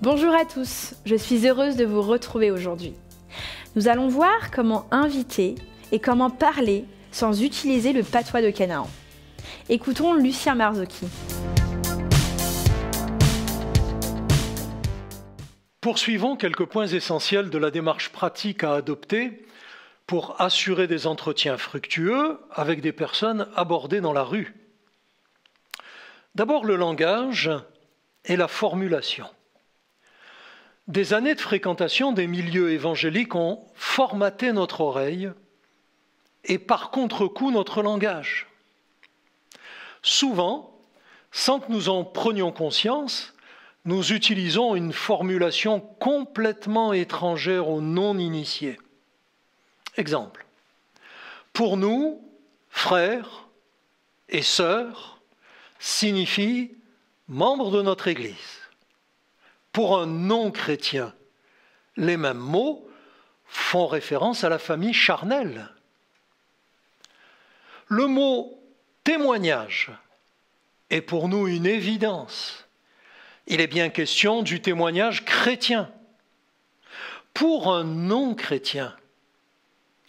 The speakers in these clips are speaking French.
Bonjour à tous, je suis heureuse de vous retrouver aujourd'hui. Nous allons voir comment inviter et comment parler sans utiliser le patois de Canaan. Écoutons Lucien Marzocchi. Poursuivons quelques points essentiels de la démarche pratique à adopter pour assurer des entretiens fructueux avec des personnes abordées dans la rue. D'abord le langage et la formulation. Des années de fréquentation des milieux évangéliques ont formaté notre oreille et par contre-coup notre langage. Souvent, sans que nous en prenions conscience, nous utilisons une formulation complètement étrangère aux non-initiés. Exemple. Pour nous, frères et sœurs signifie membres de notre Église. Pour un non-chrétien, les mêmes mots font référence à la famille charnelle. Le mot témoignage est pour nous une évidence. Il est bien question du témoignage chrétien. Pour un non-chrétien,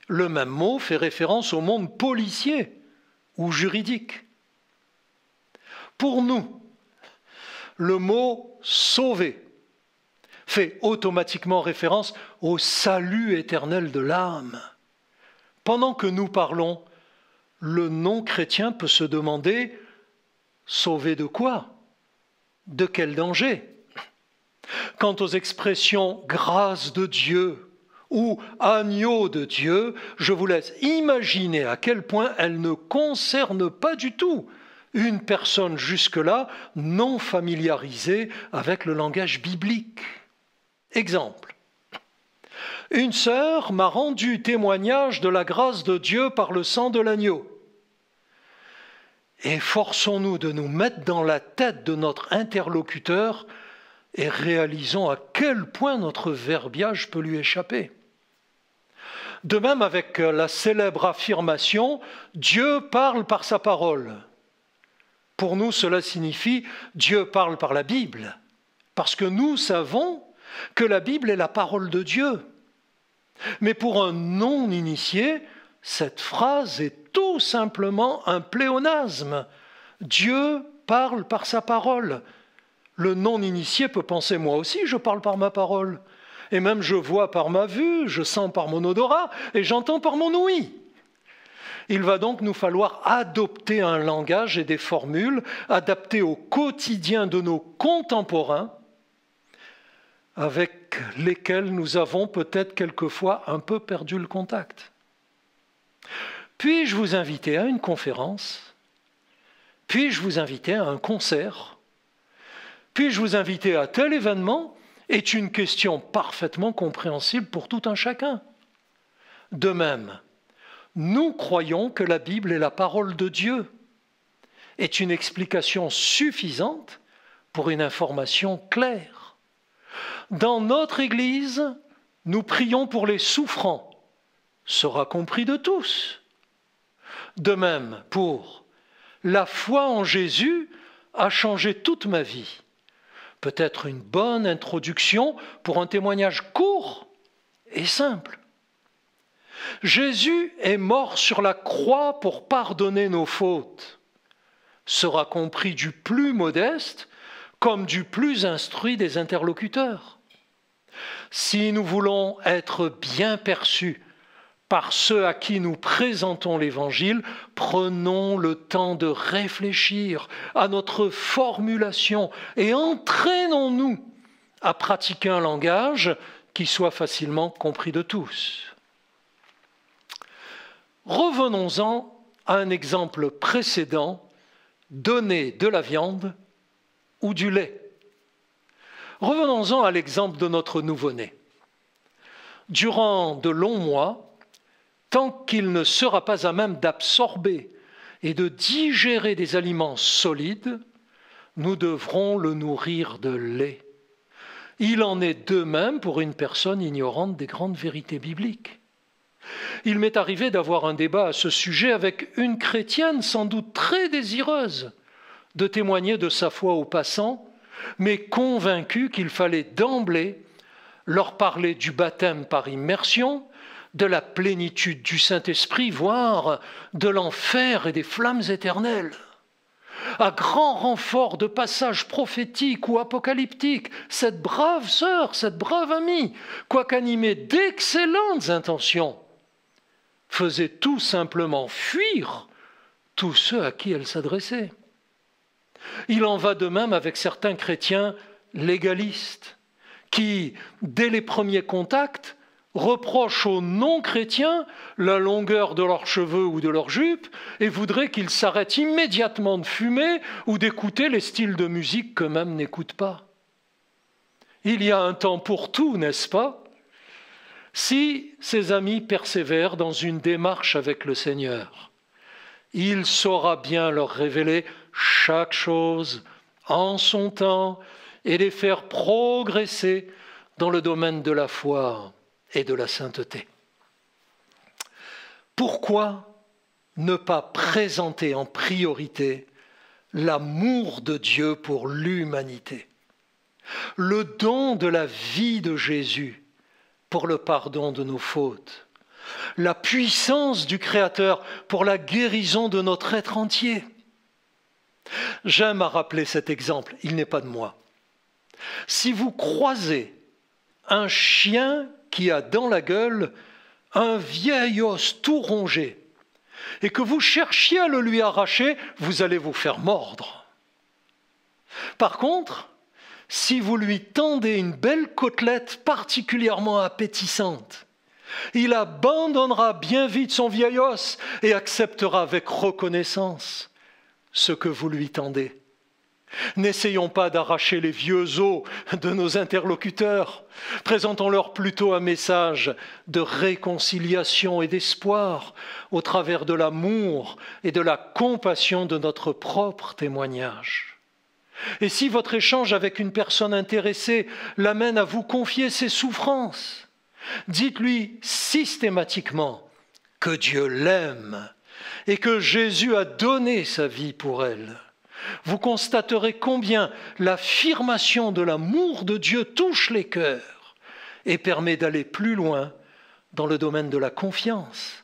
le même mot fait référence au monde policier ou juridique. Pour nous, le mot « sauver » fait automatiquement référence au salut éternel de l'âme. Pendant que nous parlons, le non-chrétien peut se demander « sauver de quoi ? De quel danger ?» Quant aux expressions « grâce de Dieu » ou « agneau de Dieu », je vous laisse imaginer à quel point elles ne concernent pas du tout une personne jusque-là non familiarisée avec le langage biblique. Exemple. Une sœur m'a rendu témoignage de la grâce de Dieu par le sang de l'agneau. Efforçons-nous de nous mettre dans la tête de notre interlocuteur et réalisons à quel point notre verbiage peut lui échapper. De même avec la célèbre affirmation « Dieu parle par sa parole ». Pour nous, cela signifie « Dieu parle par la Bible », parce que nous savons que la Bible est la parole de Dieu. Mais pour un non-initié, cette phrase est tout simplement un pléonasme. Dieu parle par sa parole. Le non-initié peut penser « moi aussi, je parle par ma parole ». Et même je vois par ma vue, je sens par mon odorat et j'entends par mon ouïe. Il va donc nous falloir adopter un langage et des formules adaptés au quotidien de nos contemporains avec lesquels nous avons peut-être quelquefois un peu perdu le contact. Puis-je vous inviter à une conférence? Puis-je vous inviter à un concert? Puis-je vous inviter à tel événement? Est une question parfaitement compréhensible pour tout un chacun. De même, nous croyons que la Bible est la parole de Dieu, est une explication suffisante pour une information claire. Dans notre Église, nous prions pour les souffrants, sera compris de tous. De même, pour la foi en Jésus a changé toute ma vie. Peut-être une bonne introduction pour un témoignage court et simple. Jésus est mort sur la croix pour pardonner nos fautes. Sera compris du plus modeste comme du plus instruit des interlocuteurs. Si nous voulons être bien perçus par ceux à qui nous présentons l'Évangile, prenons le temps de réfléchir à notre formulation et entraînons-nous à pratiquer un langage qui soit facilement compris de tous. Revenons-en à un exemple précédent, donner de la viande ou du lait. Revenons-en à l'exemple de notre nouveau-né. Durant de longs mois, tant qu'il ne sera pas à même d'absorber et de digérer des aliments solides, nous devrons le nourrir de lait. Il en est de même pour une personne ignorante des grandes vérités bibliques. Il m'est arrivé d'avoir un débat à ce sujet avec une chrétienne sans doute très désireuse de témoigner de sa foi aux passants, mais convaincus qu'il fallait d'emblée leur parler du baptême par immersion, de la plénitude du Saint-Esprit, voire de l'enfer et des flammes éternelles. À grand renfort de passages prophétiques ou apocalyptiques, cette brave sœur, cette brave amie, quoique animée d'excellentes intentions, faisait tout simplement fuir tous ceux à qui elle s'adressait. Il en va de même avec certains chrétiens légalistes qui, dès les premiers contacts, reprochent aux non-chrétiens la longueur de leurs cheveux ou de leurs jupes et voudraient qu'ils s'arrêtent immédiatement de fumer ou d'écouter les styles de musique qu'eux-mêmes n'écoutent pas. Il y a un temps pour tout, n'est-ce pas? Si ces amis persévèrent dans une démarche avec le Seigneur, il saura bien leur révéler chaque chose en son temps et les faire progresser dans le domaine de la foi et de la sainteté. Pourquoi ne pas présenter en priorité l'amour de Dieu pour l'humanité, le don de la vie de Jésus pour le pardon de nos fautes, la puissance du Créateur pour la guérison de notre être entier? J'aime à rappeler cet exemple, il n'est pas de moi. Si vous croisez un chien qui a dans la gueule un vieil os tout rongé et que vous cherchiez à le lui arracher, vous allez vous faire mordre. Par contre, si vous lui tendez une belle côtelette particulièrement appétissante, il abandonnera bien vite son vieil os et acceptera avec reconnaissance ce que vous lui tendez. N'essayons pas d'arracher les vieux os de nos interlocuteurs. Présentons-leur plutôt un message de réconciliation et d'espoir au travers de l'amour et de la compassion de notre propre témoignage. Et si votre échange avec une personne intéressée l'amène à vous confier ses souffrances, dites-lui systématiquement que Dieu l'aime et que Jésus a donné sa vie pour elle. Vous constaterez combien l'affirmation de l'amour de Dieu touche les cœurs et permet d'aller plus loin dans le domaine de la confiance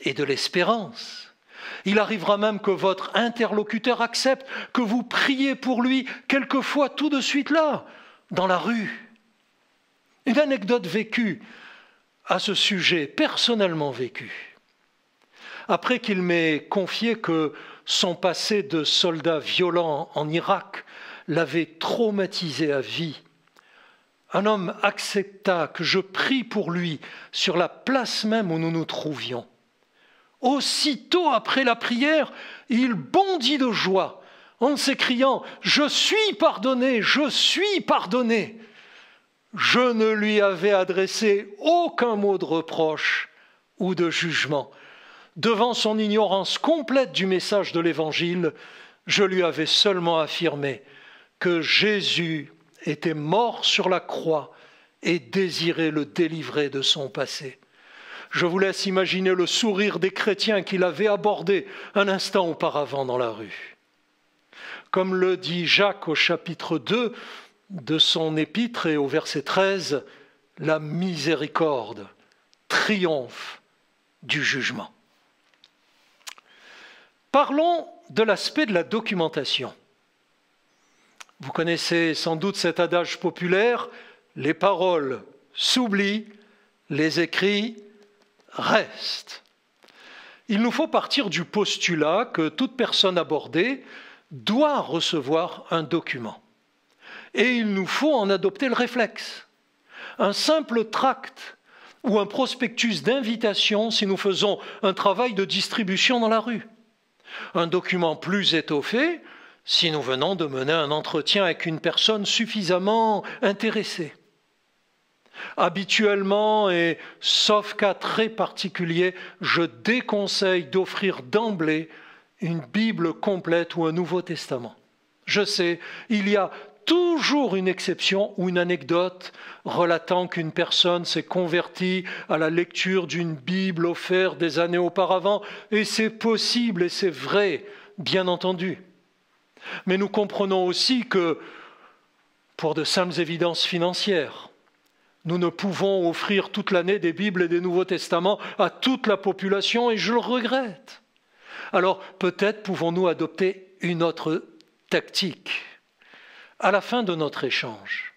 et de l'espérance. Il arrivera même que votre interlocuteur accepte que vous priez pour lui, quelquefois tout de suite là, dans la rue. Une anecdote vécue à ce sujet, personnellement vécue. Après qu'il m'ait confié que son passé de soldat violent en Irak l'avait traumatisé à vie, un homme accepta que je prie pour lui sur la place même où nous nous trouvions. Aussitôt après la prière, il bondit de joie en s'écriant « Je suis pardonné, je suis pardonné !» Je ne lui avais adressé aucun mot de reproche ou de jugement. Devant son ignorance complète du message de l'Évangile, je lui avais seulement affirmé que Jésus était mort sur la croix et désirait le délivrer de son passé. Je vous laisse imaginer le sourire des chrétiens qu'il avait abordés un instant auparavant dans la rue. Comme le dit Jacques au chapitre 2 de son épître et au verset 13, la miséricorde triomphe du jugement. Parlons de l'aspect de la documentation. Vous connaissez sans doute cet adage populaire, les paroles s'oublient, les écrits restent. Il nous faut partir du postulat que toute personne abordée doit recevoir un document. Et il nous faut en adopter le réflexe. Un simple tract ou un prospectus d'invitation si nous faisons un travail de distribution dans la rue. Un document plus étoffé si nous venons de mener un entretien avec une personne suffisamment intéressée. Habituellement, et sauf cas très particulier, je déconseille d'offrir d'emblée une Bible complète ou un Nouveau Testament. Je sais, il y a toujours une exception ou une anecdote relatant qu'une personne s'est convertie à la lecture d'une Bible offerte des années auparavant, et c'est possible et c'est vrai, bien entendu. Mais nous comprenons aussi que pour de simples évidences financières. Nous ne pouvons offrir toute l'année des Bibles et des Nouveaux Testaments à toute la population et je le regrette. Alors peut-être pouvons-nous adopter une autre tactique. À la fin de notre échange,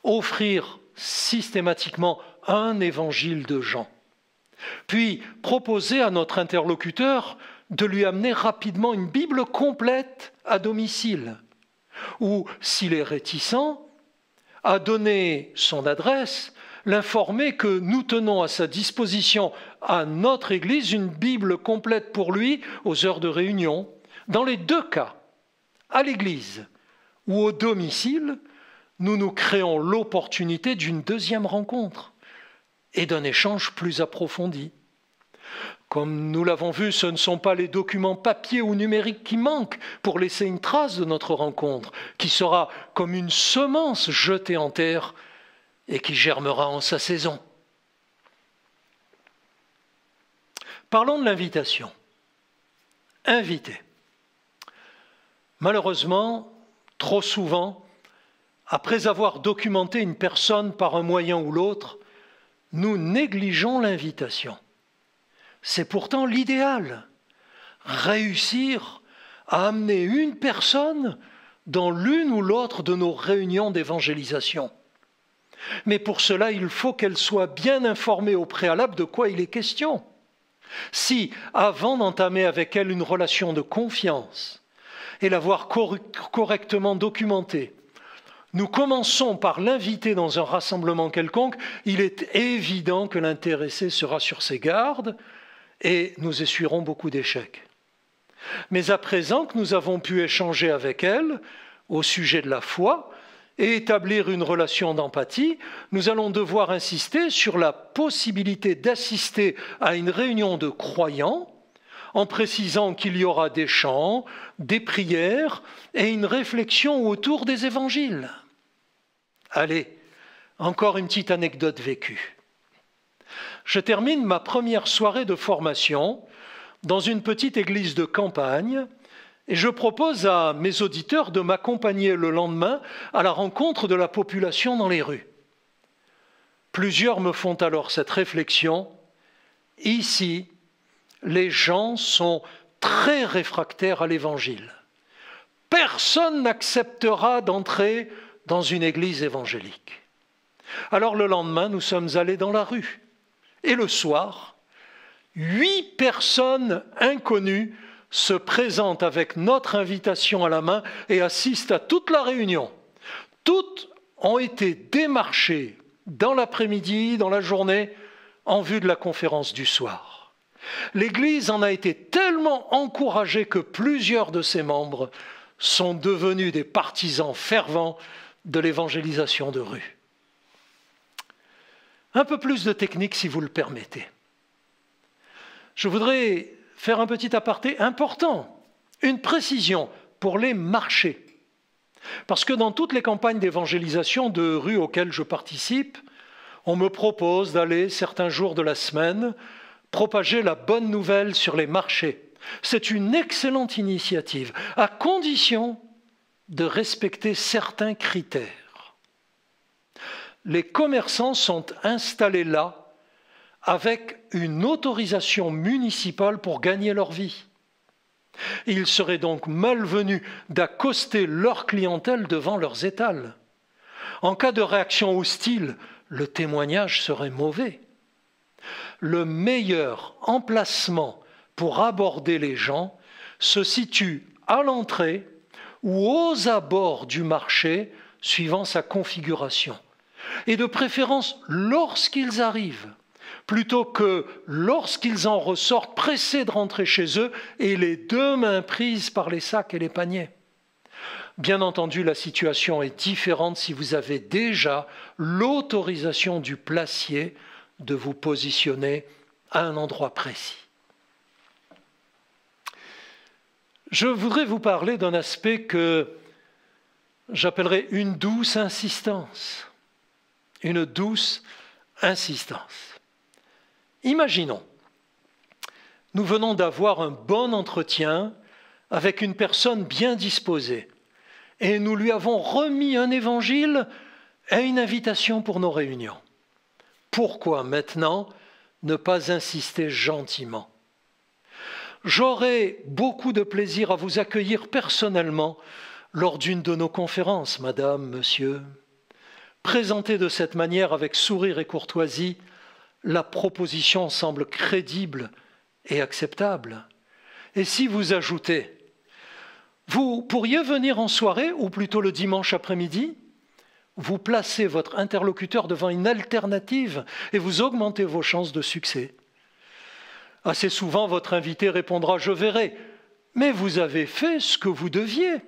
offrir systématiquement un évangile de Jean, puis proposer à notre interlocuteur de lui amener rapidement une Bible complète à domicile, ou, s'il est réticent, à donner son adresse, l'informer que nous tenons à sa disposition à notre Église une Bible complète pour lui aux heures de réunion. Dans les deux cas, à l'Église ou au domicile, nous nous créons l'opportunité d'une deuxième rencontre et d'un échange plus approfondi. Comme nous l'avons vu, ce ne sont pas les documents papier ou numériques qui manquent pour laisser une trace de notre rencontre, qui sera comme une semence jetée en terre et qui germera en sa saison. Parlons de l'invitation. Inviter. Malheureusement, trop souvent, après avoir documenté une personne par un moyen ou l'autre, nous négligeons l'invitation. C'est pourtant l'idéal. Réussir à amener une personne dans l'une ou l'autre de nos réunions d'évangélisation. Mais pour cela, il faut qu'elle soit bien informée au préalable de quoi il est question. Si, avant d'entamer avec elle une relation de confiance et l'avoir correctement documentée, nous commençons par l'inviter dans un rassemblement quelconque, il est évident que l'intéressé sera sur ses gardes et nous essuierons beaucoup d'échecs. Mais à présent que nous avons pu échanger avec elle au sujet de la foi et établir une relation d'empathie, nous allons devoir insister sur la possibilité d'assister à une réunion de croyants en précisant qu'il y aura des chants, des prières et une réflexion autour des évangiles. Allez, encore une petite anecdote vécue. Je termine ma première soirée de formation dans une petite église de campagne et je propose à mes auditeurs de m'accompagner le lendemain à la rencontre de la population dans les rues. Plusieurs me font alors cette réflexion. Ici, les gens sont très réfractaires à l'Évangile. Personne n'acceptera d'entrer dans une église évangélique. Alors le lendemain, nous sommes allés dans la rue. Et le soir, 8 personnes inconnues se présentent avec notre invitation à la main et assistent à toute la réunion. Toutes ont été démarchées dans l'après-midi, dans la journée, en vue de la conférence du soir. L'Église en a été tellement encouragée que plusieurs de ses membres sont devenus des partisans fervents de l'évangélisation de rue. Un peu plus de technique si vous le permettez. Je voudrais faire un petit aparté important, une précision pour les marchés. Parce que dans toutes les campagnes d'évangélisation de rue auxquelles je participe, on me propose d'aller certains jours de la semaine propager la bonne nouvelle sur les marchés. C'est une excellente initiative, à condition de respecter certains critères. Les commerçants sont installés là avec une autorisation municipale pour gagner leur vie. Il serait donc malvenu d'accoster leur clientèle devant leurs étals. En cas de réaction hostile, le témoignage serait mauvais. Le meilleur emplacement pour aborder les gens se situe à l'entrée ou aux abords du marché, suivant sa configuration. Et de préférence lorsqu'ils arrivent, plutôt que lorsqu'ils en ressortent pressés de rentrer chez eux et les deux mains prises par les sacs et les paniers. Bien entendu, la situation est différente si vous avez déjà l'autorisation du placier de vous positionner à un endroit précis. Je voudrais vous parler d'un aspect que j'appellerais une douce insistance. Une douce insistance. Imaginons, nous venons d'avoir un bon entretien avec une personne bien disposée et nous lui avons remis un évangile et une invitation pour nos réunions. Pourquoi maintenant ne pas insister gentiment? J'aurai beaucoup de plaisir à vous accueillir personnellement lors d'une de nos conférences, madame, monsieur. Présentée de cette manière avec sourire et courtoisie, la proposition semble crédible et acceptable. Et si vous ajoutez, vous pourriez venir en soirée ou plutôt le dimanche après-midi, vous placez votre interlocuteur devant une alternative et vous augmentez vos chances de succès. Assez souvent, votre invité répondra « Je verrai », mais vous avez fait ce que vous deviez.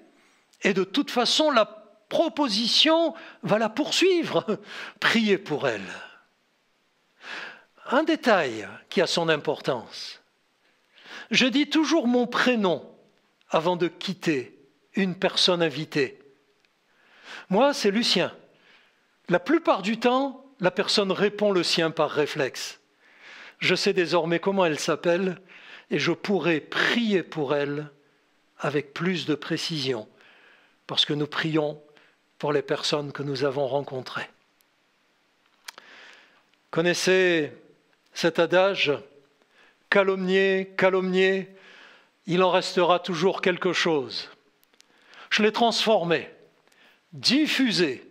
Et de toute façon, la proposition va la poursuivre. Priez pour elle. Un détail qui a son importance. Je dis toujours mon prénom avant de quitter une personne invitée. Moi, c'est Lucien. La plupart du temps, la personne répond le sien par réflexe. Je sais désormais comment elle s'appelle et je pourrai prier pour elle avec plus de précision parce que nous prions pour les personnes que nous avons rencontrées. Connaissez cet adage « calomnier, calomnier, il en restera toujours quelque chose ». Je l'ai transformé. Diffuser,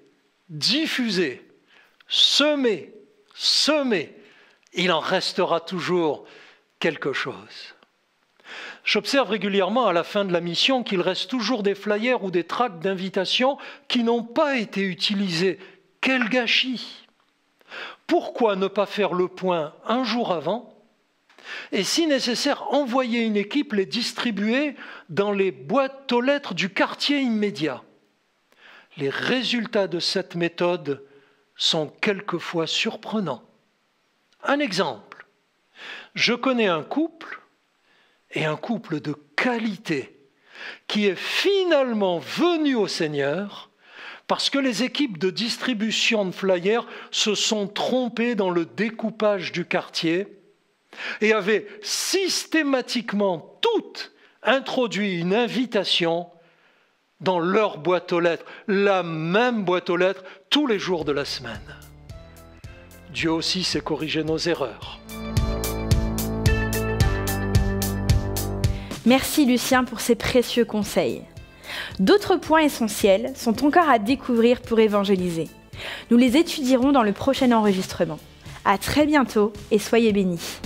diffuser, semer, semer, il en restera toujours quelque chose. J'observe régulièrement à la fin de la mission qu'il reste toujours des flyers ou des tracts d'invitation qui n'ont pas été utilisés. Quel gâchis! Pourquoi ne pas faire le point un jour avant et si nécessaire envoyer une équipe les distribuer dans les boîtes aux lettres du quartier immédiat? Les résultats de cette méthode sont quelquefois surprenants. Un exemple, je connais un couple, et un couple de qualité, qui est finalement venu au Seigneur parce que les équipes de distribution de flyers se sont trompées dans le découpage du quartier et avaient systématiquement toutes introduit une invitation dans leur boîte aux lettres, la même boîte aux lettres tous les jours de la semaine. Dieu aussi sait corriger nos erreurs. Merci Lucien pour ces précieux conseils. D'autres points essentiels sont encore à découvrir pour évangéliser. Nous les étudierons dans le prochain enregistrement. À très bientôt et soyez bénis.